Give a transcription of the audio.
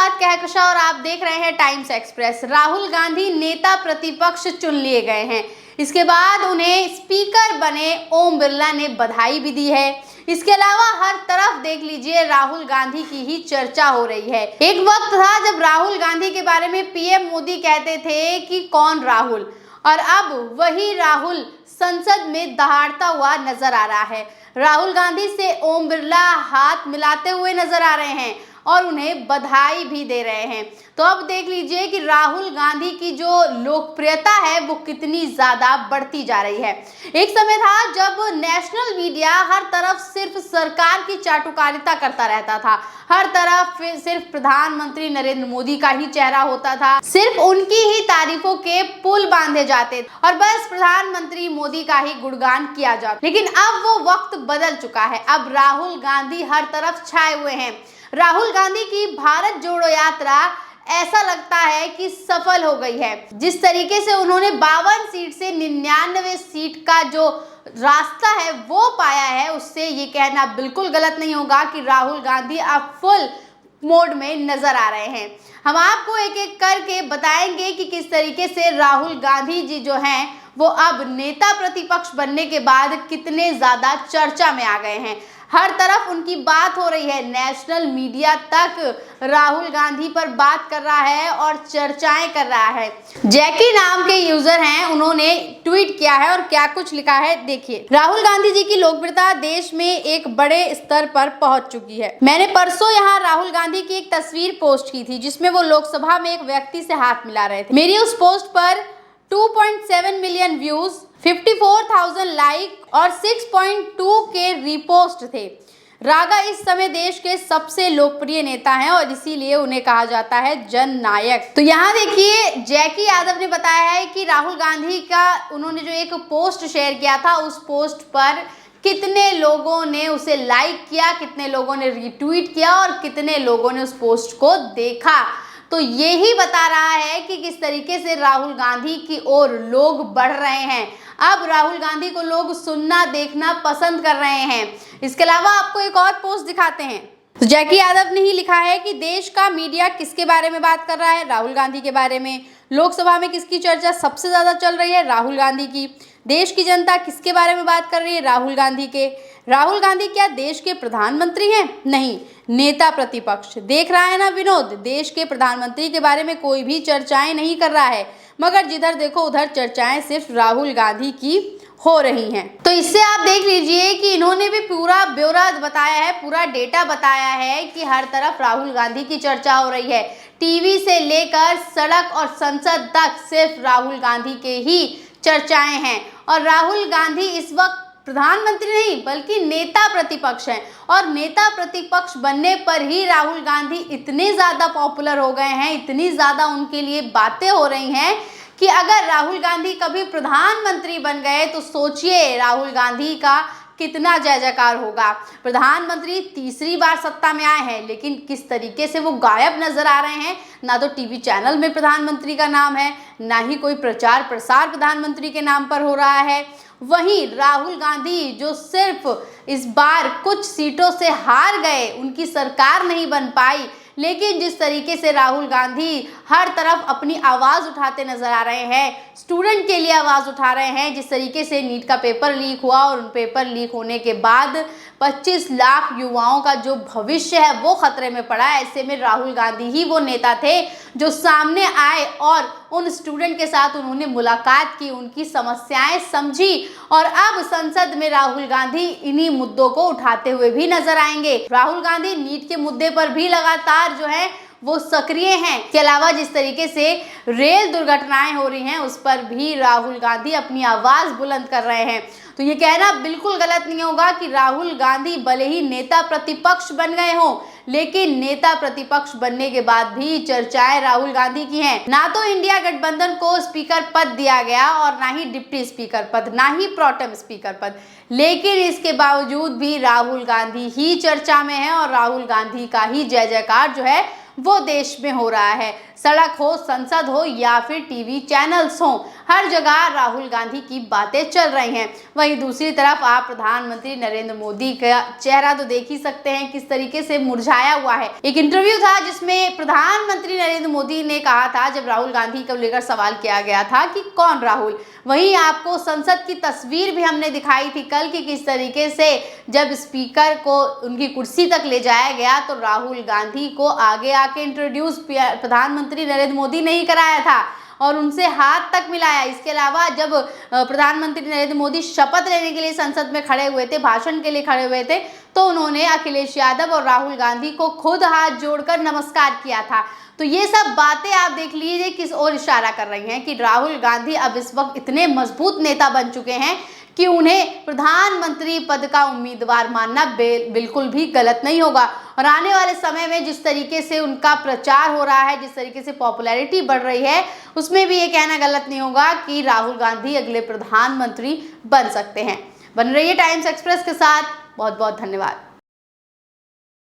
साथ कहकशा और आप देख रहे हैं टाइम्स एक्सप्रेस। राहुल गांधी नेता प्रतिपक्ष चुन लिए गए हैं। इसके बाद उन्हें स्पीकर बने ओम बिरला ने बधाई भी दी है। इसके अलावा हर तरफ देख लीजिए राहुल गांधी की ही चर्चा हो रही है। एक वक्त था जब राहुल गांधी के बारे में पीएम मोदी कहते थे कि कौन राहुल, और अब वही राहुल संसद में दहाड़ता हुआ नजर आ रहा है। राहुल गांधी से ओम बिरला हाथ मिलाते हुए नजर आ रहे हैं और उन्हें बधाई भी दे रहे हैं। तो अब देख लीजिए कि राहुल गांधी की जो लोकप्रियता है वो कितनी ज्यादा बढ़ती जा रही है। एक समय था जब नेशनल मीडिया हर तरफ सिर्फ सरकार की चाटुकारिता करता रहता था, हर तरफ सिर्फ प्रधानमंत्री नरेंद्र मोदी का ही चेहरा होता था, सिर्फ उनकी ही तारीफों के पुल बांधे जाते और बस प्रधानमंत्री मोदी का ही गुणगान किया जाता। लेकिन अब वो वक्त बदल चुका है। अब राहुल गांधी हर तरफ छाए हुए हैं। राहुल गांधी की भारत जोड़ो यात्रा ऐसा लगता है कि सफल हो गई है। जिस तरीके से उन्होंने 52 सीट से 99 सीट का जो रास्ता है वो पाया है, उससे ये कहना बिल्कुल गलत नहीं होगा कि राहुल गांधी अब फुल मोड में नजर आ रहे हैं। हम आपको एक एक करके बताएंगे कि किस तरीके से राहुल गांधी जी जो हैं वो अब नेता प्रतिपक्ष बनने के बाद कितने ज्यादा चर्चा में आ गए हैं। हर तरफ उनकी बात हो रही है, नेशनल मीडिया तक राहुल गांधी पर बात कर रहा है और चर्चाएं कर रहा है। जैकी नाम के यूजर हैं, उन्होंने ट्वीट किया है और क्या कुछ लिखा है देखिए। राहुल गांधी जी की लोकप्रियता देश में एक बड़े स्तर पर पहुंच चुकी है। मैंने परसों यहाँ राहुल गांधी की एक तस्वीर पोस्ट की थी जिसमें वो लोकसभा में एक व्यक्ति से हाथ मिला रहे थे। मेरी उस पोस्ट पर 2.7 मिलियन व्यूज, 54,000 लाइक और 6.2 के रीपोस्ट थे। रागा इस समय देश के सबसे लोकप्रिय नेता हैं और इसीलिए उन्हें कहा जाता है जननायक। तो यहाँ देखिए जैकी यादव ने बताया है कि राहुल गांधी का उन्होंने जो एक पोस्ट शेयर किया था, उस पोस्ट पर कितने लोगों ने उसे लाइक किया, कितने लोगों ने रीट्वीट किया और कितने लोगों ने उस पोस्ट को देखा। तो यही बता रहा है कि किस तरीके से राहुल गांधी की ओर लोग बढ़ रहे हैं। अब राहुल गांधी को लोग सुनना देखना पसंद कर रहे हैं। इसके अलावा आपको एक और पोस्ट दिखाते हैं। तो जैकी यादव ने ही लिखा है कि देश का मीडिया किसके बारे में बात कर रहा है, राहुल गांधी के बारे में। लोकसभा में किसकी चर्चा सबसे ज्यादा चल रही है, राहुल गांधी की। देश की जनता किसके बारे में बात कर रही है, राहुल गांधी के। राहुल गांधी क्या देश के प्रधानमंत्री हैं? नहीं, नेता प्रतिपक्ष। देख रहा है ना विनोद, देश के प्रधानमंत्री के बारे में कोई भी चर्चाएं नहीं कर रहा है, मगर जिधर देखो उधर चर्चाएं सिर्फ राहुल गांधी की हो रही हैं। तो इससे आप देख लीजिए कि इन्होंने भी पूरा ब्यौरा बताया है, पूरा डेटा बताया है कि हर तरफ राहुल गांधी की चर्चा हो रही है। टीवी से लेकर सड़क और संसद तक सिर्फ राहुल गांधी के ही चर्चाएं हैं। और राहुल गांधी इस वक्त प्रधानमंत्री नहीं बल्कि नेता प्रतिपक्ष हैं, और नेता प्रतिपक्ष बनने पर ही राहुल गांधी इतने ज्यादा पॉपुलर हो गए हैं, इतनी ज्यादा उनके लिए बातें हो रही हैं कि अगर राहुल गांधी कभी प्रधानमंत्री बन गए तो सोचिए राहुल गांधी का कितना जय जयकार होगा। प्रधानमंत्री तीसरी बार सत्ता में आए हैं, लेकिन किस तरीके से वो गायब नजर आ रहे हैं। ना तो टीवी चैनल में प्रधानमंत्री का नाम है, ना ही कोई प्रचार प्रसार प्रधानमंत्री के नाम पर हो रहा है। वहीं राहुल गांधी जो सिर्फ इस बार कुछ सीटों से हार गए, उनकी सरकार नहीं बन पाई, लेकिन जिस तरीके से राहुल गांधी हर तरफ अपनी आवाज़ उठाते नजर आ रहे हैं, स्टूडेंट के लिए आवाज़ उठा रहे हैं। जिस तरीके से नीट का पेपर लीक हुआ और उन पेपर लीक होने के बाद 25 लाख युवाओं का जो भविष्य है वो खतरे में पड़ा। ऐसे में राहुल गांधी ही वो नेता थे जो सामने आए और उन स्टूडेंट के साथ उन्होंने मुलाकात की, उनकी समस्याएं समझी, और अब संसद में राहुल गांधी इन्हीं मुद्दों को उठाते हुए भी नजर आएंगे। राहुल गांधी नीट के मुद्दे पर भी लगातार जो है वो सक्रिय हैं। इसके अलावा जिस तरीके से रेल दुर्घटनाएं हो रही हैं उस पर भी राहुल गांधी अपनी आवाज बुलंद कर रहे हैं। तो ये कहना बिल्कुल गलत नहीं होगा कि राहुल गांधी भले ही नेता प्रतिपक्ष बन गए हों, लेकिन नेता प्रतिपक्ष बनने के बाद भी चर्चाएं राहुल गांधी की हैं। ना तो इंडिया गठबंधन को स्पीकर पद दिया गया और ना ही डिप्टी स्पीकर पद, ना ही प्रोटेम स्पीकर पद, लेकिन इसके बावजूद भी राहुल गांधी ही चर्चा में है और राहुल गांधी का ही जय जयकार जो है वो देश में हो रहा है। सड़क हो, संसद हो या फिर टीवी चैनल्स हो, हर जगह राहुल गांधी की बातें चल रही हैं। वहीं दूसरी तरफ आप प्रधानमंत्री नरेंद्र मोदी का चेहरा तो देख ही सकते हैं किस तरीके से मुरझाया हुआ है। एक इंटरव्यू था जिसमें प्रधानमंत्री नरेंद्र मोदी ने कहा था, जब राहुल गांधी को लेकर सवाल किया गया था कि कौन राहुल, वहीं आपको संसद की तस्वीर भी हमने दिखाई थी कल की किस तरीके से जब स्पीकर को उनकी कुर्सी तक ले जाया गया तो राहुल गांधी को आगे आके इंट्रोड्यूस प्रधानमंत्री नरेंद्र मोदी ने ही कराया था और उनसे हाथ तक मिलाया। इसके अलावा जब प्रधानमंत्री नरेंद्र मोदी शपथ लेने के लिए संसद में खड़े हुए थे, भाषण के लिए खड़े हुए थे, तो उन्होंने अखिलेश यादव और राहुल गांधी को खुद हाथ जोड़कर नमस्कार किया था। तो ये सब बातें आप देख लीजिए किस ओर इशारा कर रही हैं कि राहुल गांधी अब इस वक्त इतने मजबूत नेता बन चुके हैं कि उन्हें प्रधानमंत्री पद का उम्मीदवार मानना बिल्कुल भी गलत नहीं होगा। और आने वाले समय में जिस तरीके से उनका प्रचार हो रहा है, जिस तरीके से पॉपुलैरिटी बढ़ रही है, उसमें भी ये कहना गलत नहीं होगा कि राहुल गांधी अगले प्रधानमंत्री बन सकते हैं। बन रहिए टाइम्स एक्सप्रेस के साथ। बहुत बहुत धन्यवाद।